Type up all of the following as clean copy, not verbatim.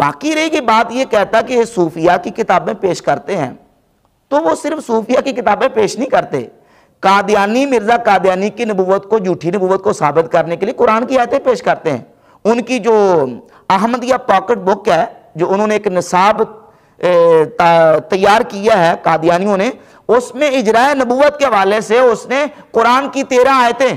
باقی رہی گی بات یہ کہتا کہ یہ صوفیہ کی کتابیں پیش کرتے ہیں، تو وہ صرف صوفیہ کی کتابیں پیش نہیں کرتے، قادیانی مرزا قادیانی کی نبوت کو، جھوٹی نبوت کو ثابت کرنے کے لیے قرآن کی آیتیں پیش کرتے ہیں۔ ان کی جو احمدیہ پاکٹ بک ہے، جو انہوں نے ایک نصاب تیار کیا ہے قادیانیوں نے، اس میں اجراء نبوت کے حوالے سے اس نے قرآن کی 13 آیتیں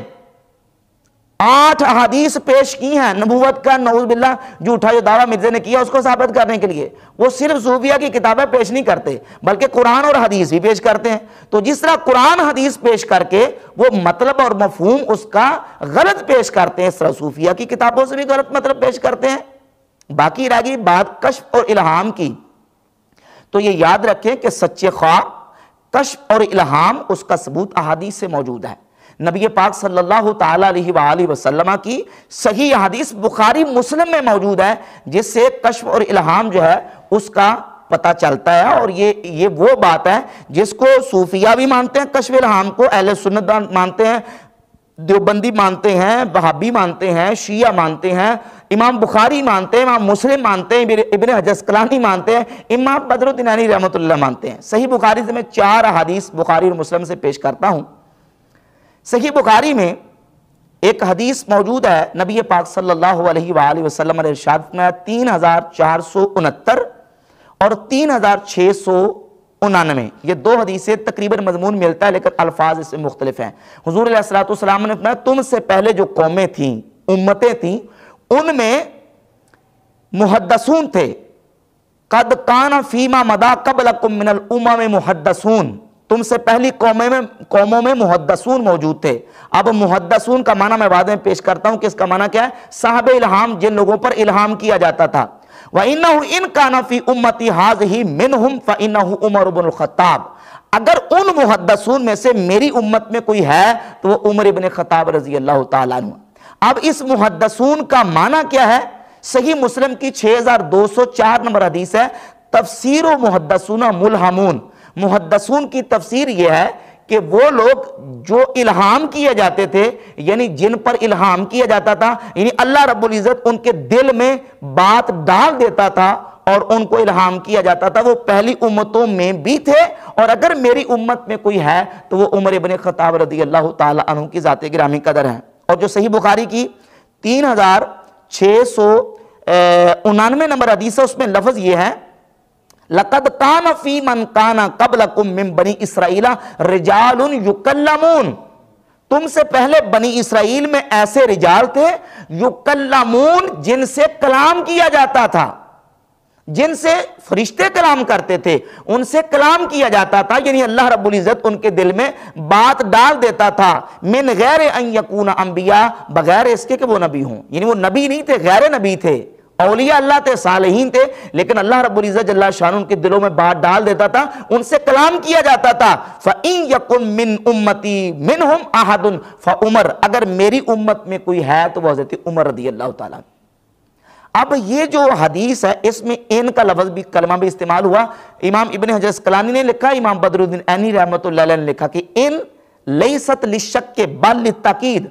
8 احادیث پیش کی ہیں نبوت کا، نعوذ باللہ جھوٹا جو دعویٰ مرزا نے کیا اس کو ثابت کرنے کے لیے۔ وہ صرف صوفیہ کی کتابیں پیش نہیں کرتے بلکہ قرآن اور حدیث بھی پیش کرتے ہیں۔ تو جس طرح قرآن حدیث پیش کر کے وہ مطلب اور مفہوم اس کا غلط پیش کرتے ہیں، اس طرح صوفیہ کی کتابوں سے بھی غلط مطلب پیش کرتے ہیں۔ باقی رہ گئی بات کشف اور الہام کی، تو یہ یاد رکھیں کہ سچے خواہ کشف اور الہام اس کا ثبوت احادیث سے موجود ہے۔ نبی پاک صلی اللہ تعالیٰ علیہ وآلہ وسلم کی صحیح حدیث بخاری مسلم میں موجود ہے، جس سے کشف اور الہام جو ہے اس کا پتہ چلتا ہے۔ اور یہ وہ بات ہے جس کو صوفیہ بھی مانتے ہیں، کشف الہام کو اہل سنت مانتے ہیں، دیوبندی مانتے ہیں، وہابی مانتے ہیں، شیعہ مانتے ہیں، امام بخاری مانتے ہیں، امام مسلم مانتے ہیں، ابن حجر اسقلانی مانتے ہیں، امام بدر الدین عینی رحمۃ اللہ مانتے ہیں۔ صحیح بخاری سے میں 4 احادیث بخاری اور مسلم سے پیش کرتا ہوں۔ صحیح بخاری میں ایک حدیث موجود ہے، نبی پاک صلی اللہ علیہ وآلہ وسلم نے ارشاد فرمایا 3469 اور 3699، یہ 2 حدیثیں تقریباً مضمون ملتا ہے لیکن الفاظ اس میں مختلف ہیں۔ حضور علیہ السلام نے فرمایا تم سے پہلے جو قومیں تھیں، امتیں تھیں، ان میں محدثون تھے، قد کان فیما مدا قبلکم من الامم محدثون، تم سے پہلی قوموں میں محدثون موجود تھے۔ اب محدثون کا معنی میں بعد میں پیش کرتا ہوں کہ اس کا معنی کیا ہے، صاحب الہام، جن لوگوں پر الہام کیا جاتا تھا۔ وَإِنَّهُ إِن كَانَ فِي أُمَّتِي هَٰذِهِ مِنْهُمْ فَإِنَّهُ عُمَرُ بْنُ الخطاب، اگر ان محدثون میں سے میری امت میں کوئی ہے تو وہ عمر بن خطاب رضی اللہ تعالیٰ عنہ۔ اب اس محدثون کا معنی کیا ہے؟ صحیح مسلم کی 6204 نمبر حدیث ہے، تفسیر محدثون ملہمون۔ محدثون کی تفسیر یہ ہے کہ وہ لوگ جو الہام کیے جاتے تھے، یعنی جن پر الہام کیا جاتا تھا، یعنی اللہ رب العزت ان کے دل میں بات ڈال دیتا تھا اور ان کو الہام کیا جاتا تھا، وہ پہلی امتوں میں بھی تھے، اور اگر میری امت میں کوئی ہے تو وہ عمر ابن خطاب رضی اللہ تعالی عنہ کی ذات گرامی قدر ہے۔ اور جو صحیح بخاری کی 3699 نمبر حدیث ہے، اس میں لفظ یہ ہے لَقَدْ كَانَ فِي مَنْ كَانَ قَبْلَكُمْ مِنْ بَنِي إِسْرَائِيلَ رِجَالٌ يُكَلَّمُونَ، تم سے پہلے بنی اسرائیل میں ایسے رجال تھے، یکلمون، جن سے کلام کیا جاتا تھا، جن سے فرشتے کلام کرتے تھے، ان سے کلام کیا جاتا تھا، یعنی اللہ رب العزت ان کے دل میں بات ڈال دیتا تھا، من غیر ان یکون انبیاء، بغیر اس کے کہ وہ نبی ہوں، یعنی وہ نبی نہیں تھے، غیر نبی تھے، اولیاء اللہ تھے، صالحین تھے، لیکن اللہ رب العزت جل شانہ ان کے دلوں میں بات ڈال دیتا تھا، ان سے کلام کیا جاتا تھا۔ فَإِن يَكُن مِّن أُمَّتِي مِنْهُمْ أَحَدٌ فَعُمَرٌ، اگر میری امت میں کوئی ہے تو وہ حضرت عمر رضی اللہ تعالیٰ۔ اب یہ جو حدیث ہے اس میں ان کا لفظ بھی، کلمہ بھی استعمال ہوا۔ امام ابن حجر اسقلانی نے لکھا، امام بدر الدین عینی رحمۃ اللہ علیہ نے لکھا کہ ان لیست للشک بل للتاکید،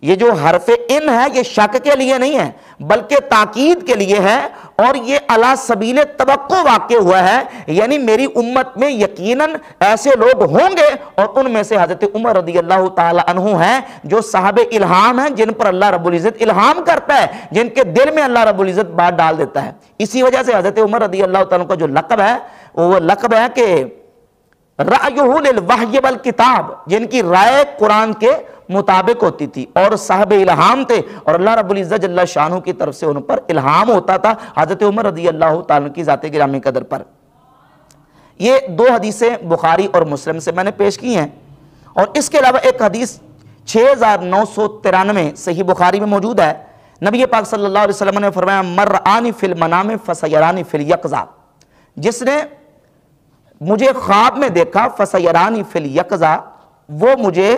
یہ جو حرف ان ہے یہ شک کے لیے نہیں ہے بلکہ تاکید کے لیے ہے، اور یہ علی سبیل توقع واقع ہوا ہے، یعنی میری امت میں یقیناً ایسے لوگ ہوں گے، اور ان میں سے حضرت عمر رضی اللہ تعالی عنہ ہیں جو صاحب الہام ہیں، جن پر اللہ رب العزت الہام کرتا ہے، جن کے دل میں اللہ رب العزت بات ڈال دیتا ہے۔ اسی وجہ سے حضرت عمر رضی اللہ تعالیٰ کا جو لقب ہے وہ لقب ہے کہ رأیہ للوحی والکتاب، جن کی رائے قرآن کے مطابق ہوتی تھی اور صاحب الہام تھے، اور اللہ رب العزت جل شانہ کی طرف سے ان پر الہام ہوتا تھا حضرت عمر رضی اللہ تعالیٰ کی ذات گرامی قدر پر۔ یہ 2 حدیثیں بخاری اور مسلم سے میں نے پیش کی ہیں، اور اس کے علاوہ ایک حدیث 6993 صحیح بخاری میں موجود ہے۔ نبی پاک صلی اللہ علیہ وسلم نے فرمایا من رآنی فی المنام فسیرانی فی الیقظہ، جس نے مجھے خواب میں دیکھا فسیرانی فی الیقظہ، وہ مجھے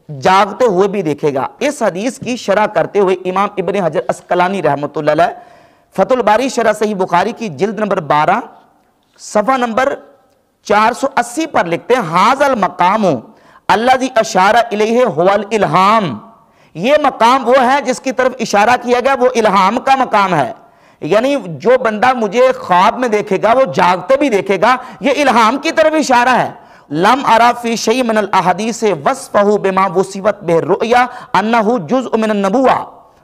جاگتے ہوئے بھی دیکھے گا۔ اس حدیث کی شرح کرتے ہوئے امام ابن حجر اسقلانی رحمۃ اللہ علیہ فتح الباری شرح صحیح بخاری کی جلد نمبر 12 صفحہ نمبر 480 پر لکھتے ہیں ھذا المقام الذی اشار الیہ ھو الالہام، یہ مقام وہ ہے جس کی طرف اشارہ کیا گیا، وہ الہام کا مقام ہے، یعنی جو بندہ مجھے خواب میں دیکھے گا وہ جاگتے بھی دیکھے گا، یہ الہام کی طرف اشارہ ہے۔ لم ارا فی شیء من الاحادیث وصفہ بما وصفت بہ الرؤیا انہ جزء من النبوہ،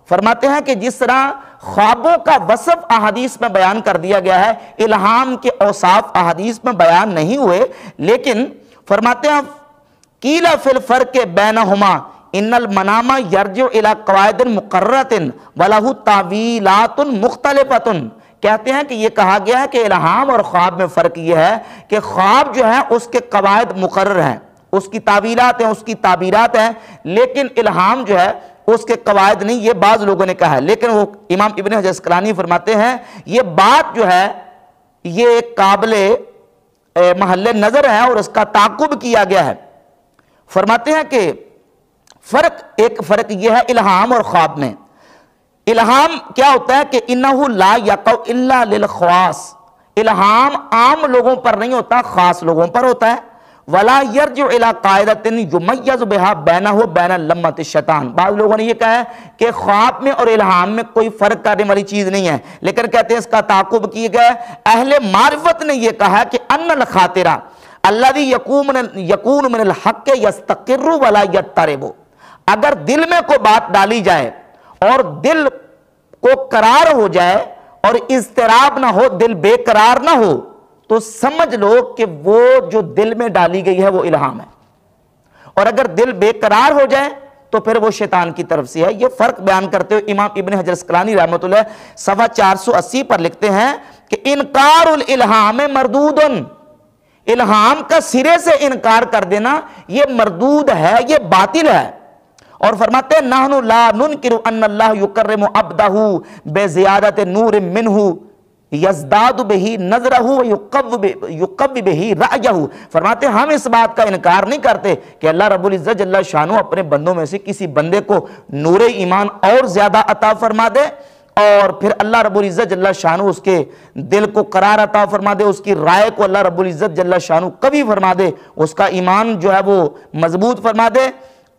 فرماتے ہیں کہ جس طرح خوابوں کا وصف احادیث میں بیان کر دیا گیا ہے، الہام کے اوصاف احادیث میں بیان نہیں ہوئے، لیکن فرماتے ہیں قیل فی الفرق بینہما ان المنام یرجع الی قواعد مقررۃ ولہ تعویلات مختلفۃ، کہتے ہیں کہ یہ کہا گیا ہے کہ الہام اور خواب میں فرق یہ ہے کہ خواب جو ہے اس کے قواعد مقرر ہیں، اس کی تعویلات ہیں، اس کی تعبیرات ہیں، لیکن الہام جو ہے اس کے قواعد نہیں، یہ بعض لوگوں نے کہا ہے۔ لیکن وہ امام ابن حجر اسقلانی فرماتے ہیں یہ بات جو ہے یہ قابل محل نظر ہے اور اس کا تعاقب کیا گیا ہے۔ فرماتے ہیں کہ ایک فرق یہ ہے الہام اور خواب میں۔ الہام کیا ہوتا ہے کہ انہ لا یقع الا للخواص، الہام عام لوگوں پر نہیں ہوتا، خاص لوگوں پر ہوتا ہے۔ ولا یرجع الی قاعدۃ یمیز بہا بینہ بین لمۃ الشیطان، بعض لوگوں نے یہ کہا ہے کہ خواب میں اور الہام میں کوئی فرق کرنے والی چیز نہیں ہے، لیکن کہتے ہیں اس کا تعاقب کیے گئے۔ اہل معرفت نے یہ کہا کہ ان الخاطرہ الذی یکون من الحق یستقر ولا یضطرب، اگر دل میں کوئی بات ڈالی جائے اور دل کو قرار ہو جائے اور اضطراب نہ ہو، دل بے قرار نہ ہو، تو سمجھ لو کہ وہ جو دل میں ڈالی گئی ہے وہ الہام ہے، اور اگر دل بے قرار ہو جائے تو پھر وہ شیطان کی طرف سے ہے۔ یہ فرق بیان کرتے ہوئے امام ابن حجر اسقلانی رحمۃ اللہ صفحہ 480 پر لکھتے ہیں کہ انکار الالہام مردود، الہام کا سرے سے انکار کر دینا یہ مردود ہے، یہ باطل ہے۔ اور فرماتے ہیں نحن لا ننکر ان اللہ یکرم عبدہ بزیادت نور منہ یزداد بہی نظرہ یقوی بہی رأیہ، فرماتے ہیں ہم اس بات کا انکار نہیں کرتے کہ اللہ رب العزت جل شانہ اپنے بندوں میں سے کسی بندے کو نور ایمان اور زیادہ عطا فرما دے، اور پھر اللہ رب العزت جل شانہ اس کے دل کو قرار عطا فرما دے، اس کی رائے کو اللہ رب العزت جل شانہ قوی فرما دے، اس کا ایمان جو ہے وہ مضبوط فرما دے۔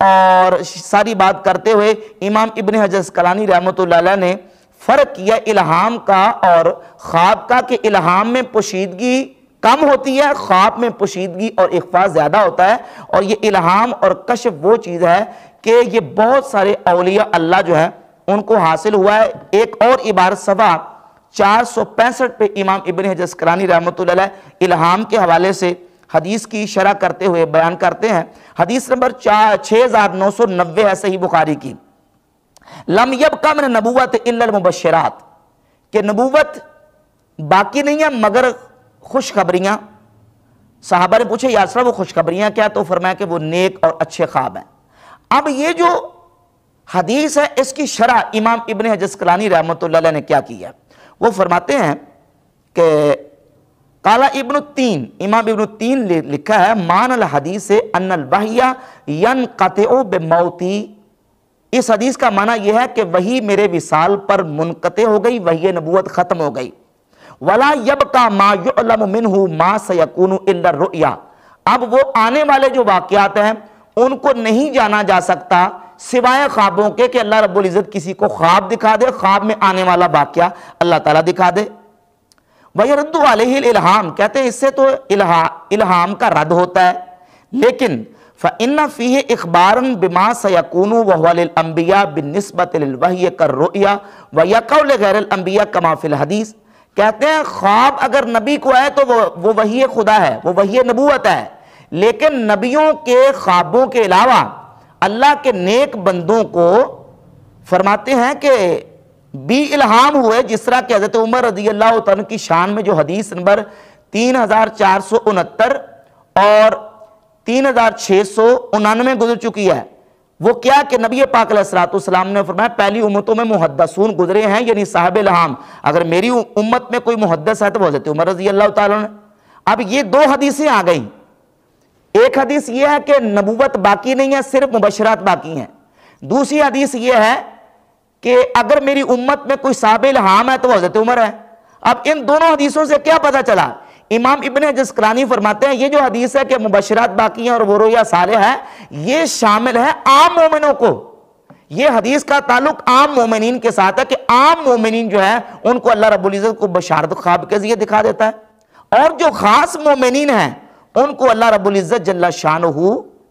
اور ساری بات کرتے ہوئے امام ابن حجر اسقلانی رحمۃ اللہ علیہ نے فرق کیا الہام کا اور خواب کا، کہ الہام میں پوشیدگی کم ہوتی ہے، خواب میں پوشیدگی اور اخفاء زیادہ ہوتا ہے، اور یہ الہام اور کشف وہ چیز ہے کہ یہ بہت سارے اولیاء اللہ جو ہے ان کو حاصل ہوا ہے۔ ایک اور عبارت صفحہ 465 پہ امام ابن حجر اسقلانی رحمۃ اللہ علیہ الہام کے حوالے سے حدیث کی شرح کرتے ہوئے بیان کرتے ہیں، حدیث نمبر 6990 ہے صحیح بخاری کی، لم یبقى من النبوت الا المبشرات، کہ نبوت باقی نہیں ہے مگر خوشخبریاں۔ صحابہ نے پوچھے یا رسول اللہ وہ خوشخبریاں کیا؟ تو فرمایا کہ وہ نیک اور اچھے خواب ہیں۔ اب یہ جو حدیث ہے اس کی شرح امام ابن حجر اسقلانی رحمۃ اللہ علیہ نے کیا کیا؟ وہ فرماتے ہیں کہ قال ابن التین، امام ابن التین لکھا ہے مان الحدیث ان الوحی ینقطع بموتی، اس حدیث کا معنی یہ ہے کہ وحی میرے وصال پر منقطع ہو گئی، وحی نبوت ختم ہو گئی۔ ولا یبقى ما یعلم منہ ما سیکون الا الرؤیا، اب وہ آنے والے جو واقعات ہیں ان کو نہیں جانا جا سکتا سوائے خوابوں کے، کہ اللہ رب العزت کسی کو خواب دکھا دے، خواب میں آنے والا واقعہ اللہ تعالیٰ دکھا دے۔ وَيَرُدُّ عَلَيْهِ الْإِلْهَامِ، کہتے ہیں اس سے تو الہام کا رد ہوتا ہے، لیکن فَإِنَّ فِيهِ إِخْبَارًا بِمَا سَيَكُونُ وَهُوَ لِلْأَنْبِيَاءِ بِالنِّسْبَةِ لِلْوَحْيِ كَالرُّؤْيَا وَيَقَعُ لِغَيْرِ الْأَنْبِيَاءِ كَمَا فِي الْحَدِيثِ، کہتے ہیں خواب اگر نبی کو آئے تو وہ وحی خدا ہے، وہ وحی نبوت ہے، لیکن نبیوں کے خوابوں کے علاوہ اللہ کے نیک بندوں کو فرماتے ہیں کہ بھی الہام ہوئے، جس طرح کہ حضرت عمر رضی اللہ تعالیٰ کی شان میں جو حدیث نمبر 3469 اور 3699 گزر چکی ہے، وہ کیا کہ نبی پاک علیہ السلام نے فرمایا پہلی امتوں میں محدثون گزرے ہیں، یعنی صاحب الہام، اگر میری امت میں کوئی محدث ہے تو وہ حضرت عمر رضی اللہ تعالیٰ نے۔ اب یہ دو حدیثیں آ گئیں، ایک حدیث یہ ہے کہ نبوت باقی نہیں ہے، صرف مبشرات باقی ہیں، دوسری حدیث یہ ہے کہ اگر میری امت میں کوئی صاحب الہام ہے تو وہ حضرت عمر ہے۔ اب ان دونوں حدیثوں سے کیا پتہ چلا؟ امام ابن حجر اسقلانی فرماتے ہیں یہ جو حدیث ہے کہ مبشرات باقی ہیں اور وہ رؤیا صالح ہے، یہ شامل ہے عام مومنوں کو، یہ حدیث کا تعلق عام مومنین کے ساتھ ہے کہ عام مومنین جو ہے ان کو اللہ رب العزت کو بشارت خواب کے ذریعے دکھا دیتا ہے، اور جو خاص مومنین ہیں ان کو اللہ رب العزت جل شانہ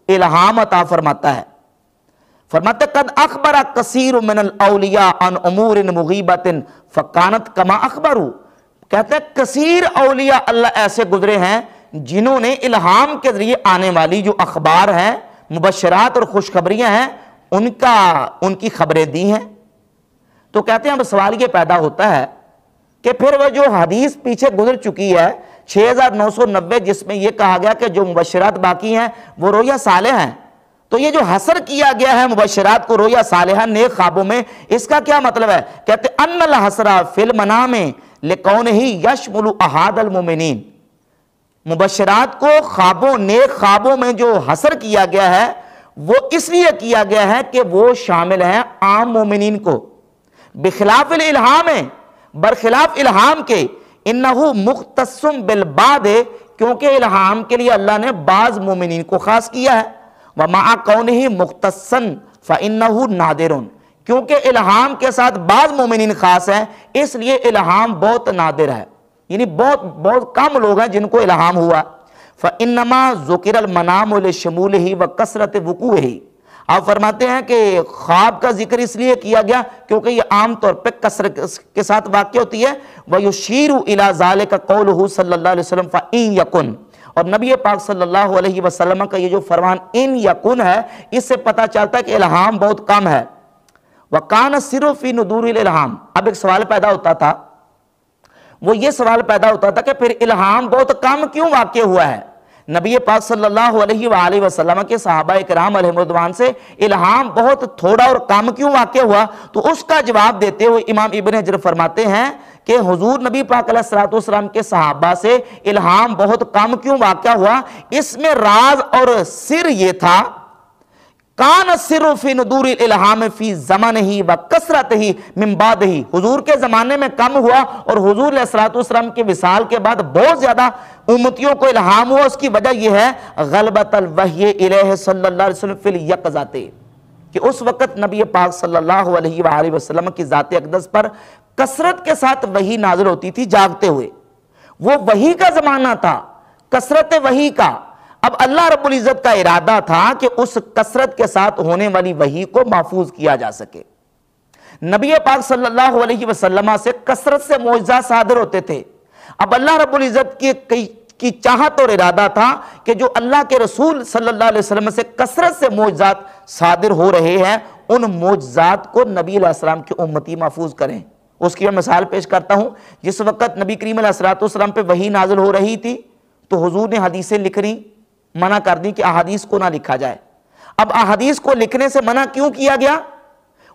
الہام عطا فرماتا ہے۔ فرماتے قد اخبر کثیر من الاولیاء عن امور مغیبت فکانت کما اخبروا، کہتے ہیں کثیر اولیاء اللہ ایسے گزرے ہیں جنہوں نے الہام کے ذریعے آنے والی جو اخبار ہیں، مبشرات اور خوشخبریاں ہیں، ان کی خبریں دی ہیں۔ تو کہتے ہیں اب سوال یہ پیدا ہوتا ہے کہ پھر وہ جو حدیث پیچھے گزر چکی ہے 6990 جس میں یہ کہا گیا کہ جو مبشرات باقی ہیں وہ رویا صالح ہیں، تو یہ جو حصر کیا گیا ہے مبشرات کو رویا صالحہ نیک خوابوں میں، اس کا کیا مطلب ہے؟ کہتے ہیں ان الحسر فی المنام لکونہ یشمل احد المؤمنین، مبشرات کو خوابوں نیک خوابوں میں جو حصر کیا گیا ہے وہ اس لیے کیا گیا ہے کہ وہ شامل ہیں عام مومنین کو، بخلاف الالہام، برخلاف الہام کے انہو مختص بالبعض، کیونکہ الہام کے لیے اللہ نے بعض مومنین کو خاص کیا ہے، ومع کونہ مختصا فانہ نادر، کیونکہ الہام کے ساتھ بعض مومنین خاص ہیں اس لیے الہام بہت نادر ہے، یعنی بہت کم لوگ ہیں جن کو الہام ہوا۔ فَإِنَّمَا ذُكِرَ الْمَنَامُ لِشُمُولِهِ وَكَثْرَةِ وُقُوعِهِ، آپ فرماتے ہیں کہ خواب کا ذکر اس لیے کیا گیا کیونکہ یہ عام طور پہ کثرت کے ساتھ واقع ہوتی ہے۔ وَيُشِيرُ إِلَى ذَلِكَ قَوْلُهُ صلی اللہ علیہ وسلم فَإِن يَكُن، اور نبی پاک صلی اللہ علیہ وسلم کا یہ جو فرمان ان یکن ہے اس سے پتہ چلتا ہے کہ الہام بہت کم ہے۔ وَكَانَ السِّرُّ فِي نُدُورِ الْإِلْهَام، اب ایک سوال پیدا ہوتا تھا، وہ یہ سوال پیدا ہوتا تھا کہ پھر الہام بہت کم کیوں واقع ہوا ہے؟ نبی پاک صلی اللہ علیہ وآلہ وسلم کے صحابہ اکرام علیہ رضوان سے الہام بہت تھوڑا اور کم کیوں واقع ہوا؟ تو اس کا جواب دیتے ہوئے امام ابن حجر فرماتے ہیں کہ حضور نبی پاک علیہ السلام کے صحابہ سے الہام بہت کم کیوں واقع ہوا؟ اس میں راز اور سر یہ تھا، کان السر فی ندور الالہام فی زمانہ و کثرتہ من بعدہ، حضور کے زمانے میں کم ہوا اور حضور علیہ السلام کے وصال کے بعد بہت زیادہ امتیوں کو الہام ہوا۔ اس کی وجہ یہ ہے غلبۃ الوحی الیہ صلی اللہ علیہ وسلم فی الیقظۃ، کہ اس وقت نبی پاک صلی اللہ علیہ وآلہ وسلم کی ذات اقدس پر کثرت کے ساتھ وحی نازل ہوتی تھی جاگتے ہوئے، وہ وحی کا زمانہ تھا، کثرت وحی کا۔ اب اللہ رب العزت کا ارادہ تھا کہ اس کثرت کے ساتھ ہونے والی وحی کو محفوظ کیا جا سکے۔ نبی پاک صلی اللہ علیہ وسلم سے کثرت سے معجزات صادر ہوتے تھے۔ اب اللہ رب العزت کی چاہت اور ارادہ تھا کہ جو اللہ کے رسول صلی اللہ علیہ وسلم سے کثرت سے معجزات صادر ہو رہے ہیں ان معجزات کو نبی علیہ السلام کی امتی محفوظ کریں۔ اس کی میں مثال پیش کرتا ہوں، جس وقت نبی کریم علیہ السلام پہ وحی نازل ہو رہی تھی تو حضور نے حدیثیں لکھنی منع کر دی کہ احادیث کو نہ لکھا جائے۔ اب احادیث کو لکھنے سے منع کیوں کیا گیا؟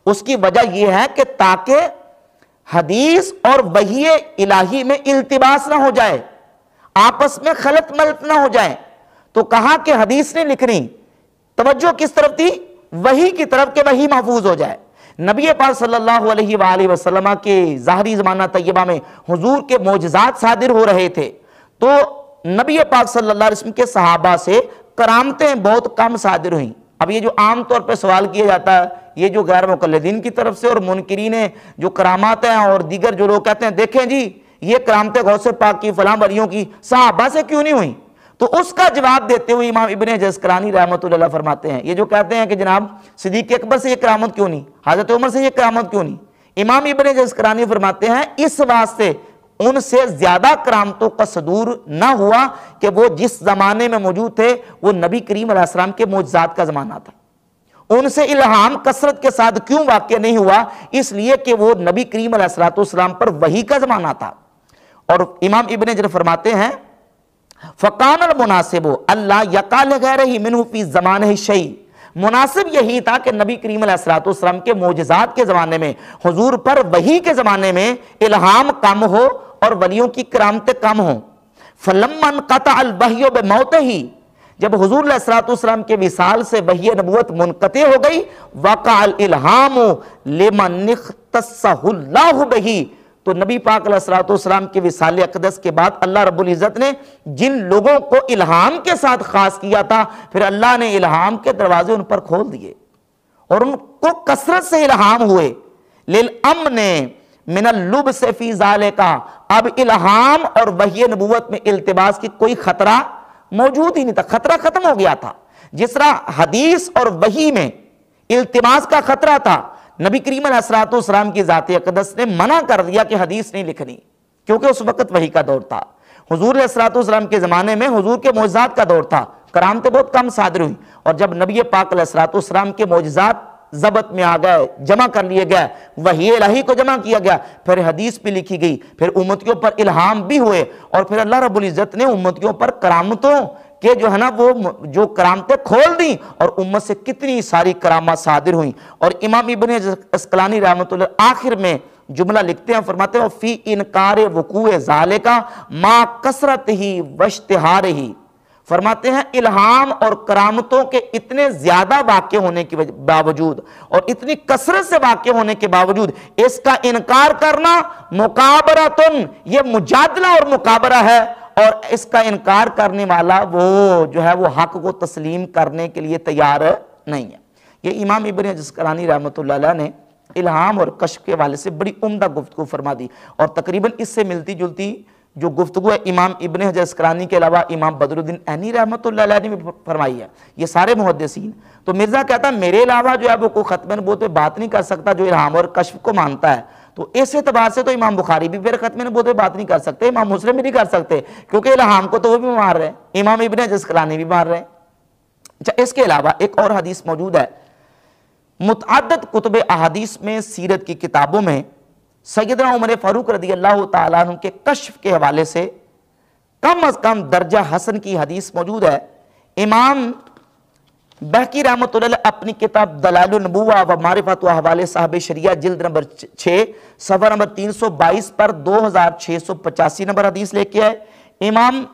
اس کی وجہ یہ ہے کہ تاکہ حدیث اور وحی الہی میں التباس نہ ہو جائے، آپس میں خلط ملط نہ ہو جائے، تو کہا کہ حدیث نے لکھنی، توجہ کس طرف تھی؟ وحی کی طرف، کہ وحی محفوظ ہو جائے۔ نبی پاک صلی اللہ علیہ وآلہ وسلم کے ظاہری زمانہ طیبہ میں حضور کے معجزات صادر ہو رہے تھے، تو نبی پاک صلی اللہ علیہ وسلم کے صحابہ سے کرامتیں بہت کم صادر ہوئیں۔ اب یہ جو عام طور پہ سوال کیا جاتا ہے یہ جو غیر مقلدین کی طرف سے اور منکرین جو کرامات ہیں اور دیگر جو لوگ کہتے ہیں دیکھیں جی یہ کرامتیں غوث پاک کی فلاں ولیوں کی صحابہ سے کیوں نہیں ہوئیں، تو اس کا جواب دیتے ہوئے امام ابن جزکرانی رحمۃ اللہ فرماتے ہیں، یہ جو کہتے ہیں کہ جناب صدیق اکبر سے یہ کرامت کیوں نہیں، حضرت عمر سے یہ کرامت کیوں نہیں، امام ابن جزکرانی فرماتے ہیں اس واسطے ان سے زیادہ کرامتوں کا صدور نہ ہوا کہ وہ جس زمانے میں موجود تھے وہ نبی کریم علیہ السلام کے معجزات کا زمانہ تھا۔ ان سے الہام کثرت کے ساتھ کیوں واقع نہیں ہوا؟ اس لیے کہ وہ نبی کریم علیہ السلام پر وحی کا زمانہ تھا۔ اور امام ابن حجر فرماتے ہیں فَقَانَ الْمُنَاسِبُ اللہ یقال غیرہ منہ فی زمانہ شیء، مناسب یہی تھا کہ نبی کریم علیہ السلام کے معجزات کے زمانے میں حضور پر وحی کے زمانے میں الہام کم ہو اور ولیوں کی کرامتیں کم ہوں۔ فَلَمَّا انْقَطَعَ الْوَحْيُ بِمَوْتِهِ، جب حضور علیہ السلام کے وصال سے وحی نبوت منقطع ہو گئی، وَقَعَ الْإِلْهَامُ لِمَنِ اخْتَصَّهُ اللَّهُ بِهِ، تو نبی پاک علیہ السلام کے وصال اقدس کے بعد اللہ رب العزت نے جن لوگوں کو الہام کے ساتھ خاص کیا تھا پھر اللہ نے الہام کے دروازے ان پر کھول دیے، اور ان کو کثرت سے الہام ہوئے، للامن من اللبس فی ذالک، اب الہام اور وحی نبوت میں التباس کی کوئی خطرہ موجود ہی نہیں تھا، خطرہ ختم ہو گیا تھا۔ جس طرح حدیث اور وحی میں التباس کا خطرہ تھا، نبی کریم علیہ الصلوۃ والسلام کی ذات اقدس نے منع کر دیا کہ حدیث نہیں لکھنی، کیونکہ اس وقت وحی کا دور تھا۔ حضور علیہ الصلوۃ والسلام کے زمانے میں حضور کے معجزات کا دور تھا، کرامتیں بہت کم صادر ہوئی، اور جب نبی پاک علیہ الصلوۃ والسلام کے معجزات ضبط میں آ گئے، جمع کر لیے گئے، وحی الہی کو جمع کیا گیا، پھر حدیث بھی لکھی گئی، پھر امتیوں پر الہام بھی ہوئے، اور پھر اللہ رب العزت نے امتیوں پر کرامتوں کہ جو ہے نا وہ جو کرامتیں کھول دیں، اور امت سے کتنی ساری کرامات صادر ہوئیں۔ اور امام ابن عسقلانی رحمۃ اللہ آخر میں جملہ لکھتے ہیں، فرماتے ہیں فی انکار وقوع ذالک ما کثرت ہی واشتہار ہی، فرماتے ہیں الہام اور کرامتوں کے اتنے زیادہ واقع ہونے کے باوجود اور اتنی کثرت سے واقع ہونے کے باوجود اس کا انکار کرنا مکابرۃن، یہ مجادلہ اور مکابرہ ہے، اور اس کا انکار کرنے والا وہ جو ہے وہ حق کو تسلیم کرنے کے لیے تیار نہیں ہے۔ یہ امام ابن عسقلانی رحمۃ اللہ علیہ نے الہام اور کشف کے حوالے سے بڑی عمدہ گفتگو فرما دی، اور تقریباً اس سے ملتی جلتی جو گفتگو ہے امام ابن حجر عسقلانی کے علاوہ امام بدر الدین عینی رحمۃ اللہ علیہ نے بھی فرمائی ہے، یہ سارے محدثین۔ تو مرزا کہتا ہے میرے علاوہ جو ہے وہ کوئی ختم نبوت پہ بات نہیں کر سکتا جو الہام اور کشف کو مانتا ہے، تو اس اعتبار سے تو امام بخاری بھی پھر ختم نبوت پہ بات نہیں کر سکتے، امام مسلم بھی نہیں کر سکتے، کیونکہ الہام کو تو وہ بھی مار رہے ہیں، امام ابن حجر عسقلانی بھی مار رہے ہیں۔ اچھا، اس کے علاوہ ایک اور حدیث موجود ہے، متعدد کتب احادیث میں سیرت کی کتابوں میں سیدنا عمر فاروق رضی اللہ تعالیٰ عنہ کے کشف کے حوالے سے کم از کم درجہ حسن کی حدیث موجود ہے۔ امام بہقی رحمۃ اللہ علیہ اپنی کتاب دلائل النبوہ و معرفت و احوال صاحب شریعہ جلد نمبر 6 صفحہ نمبر 322 پر 2685 نمبر حدیث لے کے آئے۔ امام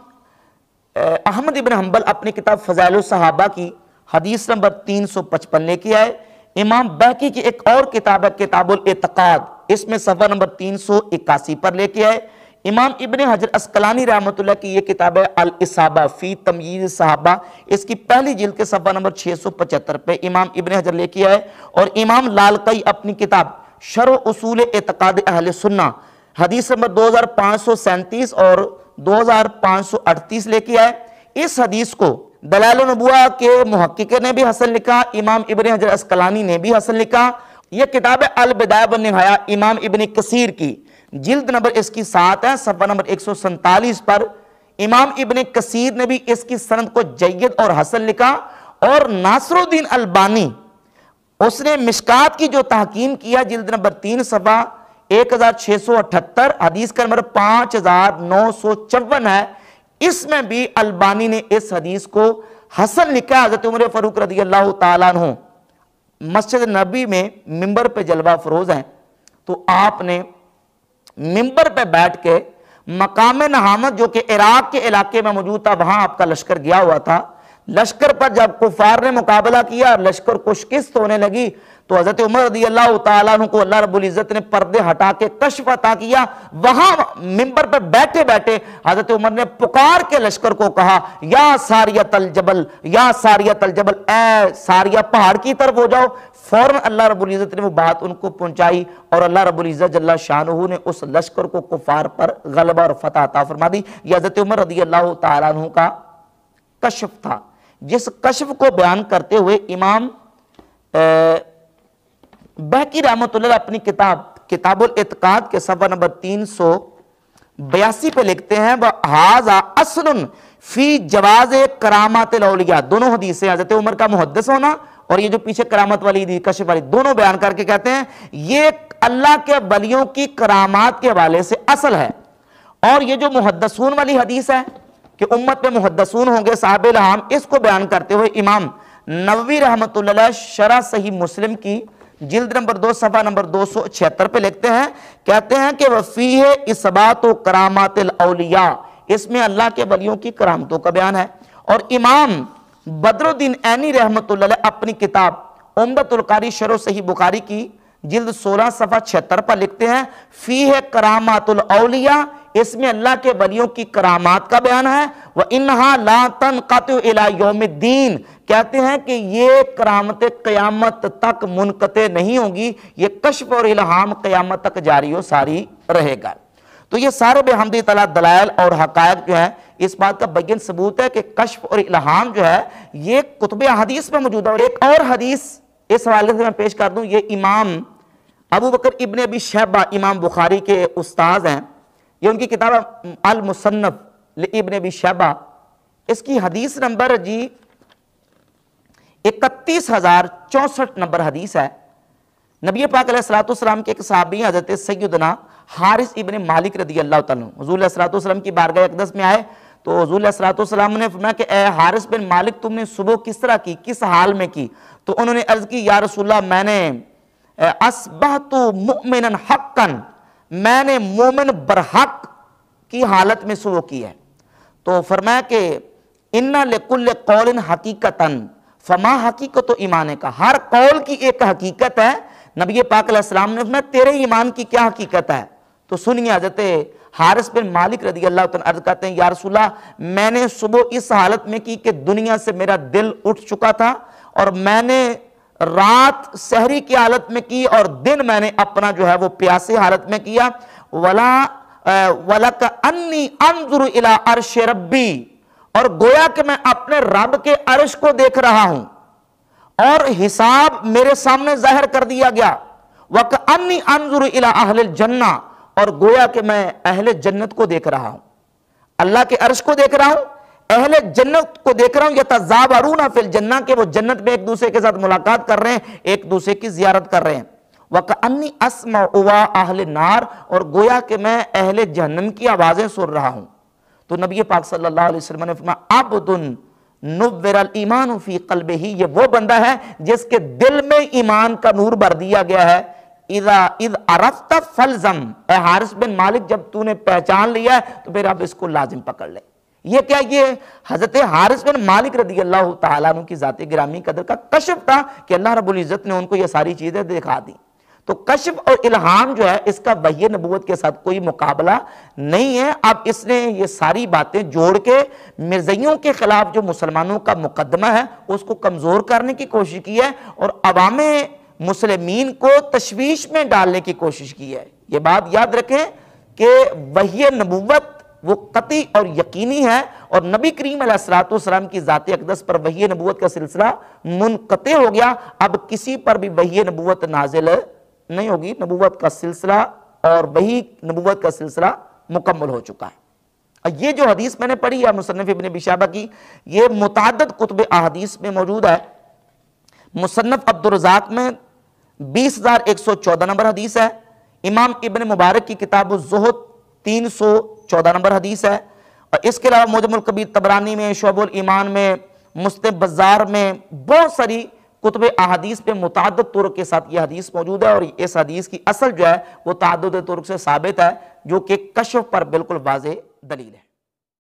احمد بن حنبل اپنی کتاب فضائل الصحابہ کی حدیث نمبر 355 لے کے آئے۔ امام بہقی کی ایک اور کتاب ہے کتاب الاعتقاد، اس میں صفحہ نمبر 381 پر لے کے آئے۔ امام ابن حجر عسقلانی رحمۃ اللہ کی یہ کتاب ہے الاصابہ فی تمییز صحابہ، اس کی پہلی جلد کے صفحہ نمبر 675 پہ امام ابن حجر لے کے آئے۔ اور امام لالقئی اپنی کتاب شرح اصول اعتقاد اہل سنہ حدیث نمبر 2537 اور 2538 لے کے آئے۔ اس حدیث کو دلائل النبوہ کے محقق نے بھی حسن لکھا، امام ابن حجر عسقلانی نے بھی حسن لکھا۔ یہ کتاب ہے البدایہ والنہایہ امام ابن کثیر کی، جلد نمبر اس کی 7 ہے، صفحہ نمبر 147 پر امام ابن کثیر نے بھی اس کی سند کو جید اور حسن لکھا۔ اور ناصر الدین البانی اس نے مشکات کی جو تحقیم کیا جلد نمبر 3 صفحہ 1678 حدیث کا نمبر 5954 ہے، اس میں بھی البانی نے اس حدیث کو حسن لکھا۔ حضرت عمر فاروق رضی اللہ تعالیٰ عنہ مسجد نبی میں ممبر پہ جلوہ فروز ہیں، تو آپ نے ممبر پہ بیٹھ کے مقام نہامت جو کہ عراق کے علاقے میں موجود تھا، وہاں آپ کا لشکر گیا ہوا تھا، لشکر پر جب کفار نے مقابلہ کیا اور لشکر کو شکست ہونے لگی تو حضرت عمر رضی اللہ تعالیٰ عنہ کو اللہ رب العزت نے پردے ہٹا کے کشف عطا کیا۔ وہاں ممبر پر بیٹھے بیٹھے حضرت عمر نے پکار کے لشکر کو کہا یا ساریت الجبل، یا ساریت الجبل، اے ساریہ پہاڑ کی طرف ہو جاؤ۔ فوراً اللہ رب العزت نے وہ بات ان کو پہنچائی اور اللہ رب العزت جل شانہ نے اس لشکر کو کفار پر غلبہ اور فتح عطا فرما دی۔ یہ حضرت عمر رضی اللہ تعالیٰ عنہ کا کشف تھا، جس کشف کو بیان کرتے ہوئے امام بہقی رحمۃ اللہ اپنی کتاب کتاب الاعتقاد کے صفحہ نمبر 382 پہ لکھتے ہیں وَهَذَا أَصْلٌ فِي جَوَازِ کرامات الاولیاء۔ دونوں حدیثیں حضرت عمر کا محدث ہونا اور یہ جو پیچھے کرامت والی حدیث کشف والی، دونوں بیان کر کے کہتے ہیں یہ اللہ کے ولیوں کی کرامات کے حوالے سے اصل ہے۔ اور یہ جو محدثون والی حدیث ہے کہ امت میں محدثون ہوں گے صحابہ الہام، اس کو بیان کرتے ہوئے امام نووی رحمۃ اللہ علیہ شرح صحیح مسلم کی جلد نمبر 2 صفحہ نمبر 276 پہ لکھتے ہیں، کہتے ہیں کہ وَفِيهِ إِثْبَاتُ كَرَامَاتِ الْأَوْلِيَاء، اس میں اللہ کے ولیوں کی کرامتوں کا بیان ہے۔ اور امام بدر الدین عینی رحمۃ اللہ علیہ اپنی کتاب عمدۃ القاری شرح صحیح بخاری کی جلد 16 صفحہ 76 پر لکھتے ہیں فِيهِ كَرَامَاتُ الْأَوْلِيَاء، اس میں اللہ کے ولیوں کی کرامات کا بیان ہے۔ وَإِنَّهَا لَا تَنْقَطِعُ إِلَى يَوْمِ الدِّينِ، کہتے ہیں کہ یہ کرامت قیامت تک منقطع نہیں ہوں گی، یہ کشف اور الہام قیامت تک جاری و ساری رہے گا۔ تو یہ سارے بحمد تعالیٰ دلائل اور حقائق جو ہیں اس بات کا بین ثبوت ہے کہ کشف اور الہام جو ہے یہ کتب احادیث میں موجود ہے۔ اور ایک اور حدیث اس حوالے سے میں پیش کر دوں، یہ امام ابو بکر ابن ابی شیبہ امام بخاری کے استاذ ہیں، یہ ان کی کتاب المصنف لابن ابی شیبہ، اس کی حدیث نمبر جی 31064 نمبر حدیث ہے۔ نبی پاک علیہ السلام کے ایک صحابی حضرت سیدنا حارث ابن مالک رضی اللہ تعالیٰ عنہ حضور علیہ السلام کی بارگاہ اقدس میں آئے تو حضور علیہ السلام نے فرمایا کہ اے حارث بن مالک تم نے صبح کس طرح کی، کس حال میں کی؟ تو انہوں نے عرض کی یا رسول اللہ میں نے اصبحت مؤمنا حقا، میں نے مومن برحق کی حالت میں صبح کی ہے۔ تو فرمایا کہ ان لکل قول حقیقتا فما حقیقت ایمان کا، ہر قول کی ایک حقیقت ہے۔ نبی پاک علیہ السلام نے فرمایا تیرے ایمان کی کیا حقیقت ہے؟ تو سنیے حضرت حارث بن مالک رضی اللہ تعالیٰ عرض کرتے ہیں یا رسول اللہ میں نے صبح اس حالت میں کی کہ دنیا سے میرا دل اٹھ چکا تھا، اور میں نے رات سحری کی حالت میں کی، اور دن میں نے اپنا جو ہے وہ پیاسے حالت میں کیا۔ وَلَكَأَنِّي أَنظُرُ إِلَىٰ عَرْشِ رَبِّي، اور گویا کہ میں اپنے رب کے عرش کو دیکھ رہا ہوں اور حساب میرے سامنے ظاہر کر دیا گیا۔ وَكَأَنِّي أَنظُرُ إِلَىٰ أَهْلِ الْجَنَّةِ، اور گویا کہ میں اہل جنت کو دیکھ رہا ہوں، اللہ کے عرش کو دیکھ رہا ہوں، اہل جنت کو دیکھ رہا ہوں، یتزاورون فی الجنہ، کہ وہ جنت میں ایک دوسرے کے ساتھ ملاقات کر رہے ہیں، ایک دوسرے کی زیارت کر رہے ہیں۔ وَكَأَنِّي أَسْمَعُ أَهْلِ النَّارِ، اور گویا کہ میں اہل جہنم کی آوازیں سن رہا ہوں۔ تو نبی پاک صلی اللہ علیہ وسلم نے فرمایا عبد نُوِّرَ الْإِيمَانُ فِي قَلْبِهِ، یہ وہ بندہ ہے جس کے دل میں ایمان کا نور بھر دیا گیا ہے۔ اِذْ عَرَفْتَ فَالْزَمْ، اے حارث بن مالک جب تو نے پہچان لیا ہے تو پھر اب اس کو لازم پکڑ لے۔ یہ کیا؟ یہ حضرت حارث بن مالک رضی اللہ تعالیٰ عنہ کی ذات گرامی قدر کا کشف تھا کہ اللہ رب العزت نے ان کو یہ ساری چیزیں دکھا دی۔ تو کشف اور الہام جو ہے اس کا وحی نبوت کے ساتھ کوئی مقابلہ نہیں ہے۔ اب اس نے یہ ساری باتیں جوڑ کے مرزائیوں کے خلاف جو مسلمانوں کا مقدمہ ہے اس کو کمزور کرنے کی کوشش کی ہے، اور عوام مسلمین کو تشویش میں ڈالنے کی کوشش کی ہے۔ یہ بات یاد رکھیں کہ وحی نبوت وہ قطعی اور یقینی ہے، اور نبی کریم علیہ السلام کی ذات اقدس پر وحی نبوت کا سلسلہ منقطع ہو گیا، اب کسی پر بھی وحی نبوت نازل نہیں ہوگی۔ نبوت کا سلسلہ اور وحی نبوت کا سلسلہ مکمل ہو چکا ہے۔ یہ جو حدیث میں نے پڑھی ہے مصنف ابن ابی شیبہ کی، یہ متعدد کتب احادیث میں موجود ہے۔ مصنف عبدالرزاق میں 20114 نمبر حدیث ہے، امام ابن مبارک کی کتاب الزہد 314 نمبر حدیث ہے، اور اس کے علاوہ معجم الکبیر طبرانی میں، شعب الایمان میں، مستب بزار میں، بہت ساری کتب احادیث پہ متعدد طرق کے ساتھ یہ حدیث موجود ہے، اور اس حدیث کی اصل جو ہے وہ تعدد طرق سے ثابت ہے، جو کہ کشف پر بالکل واضح دلیل ہے۔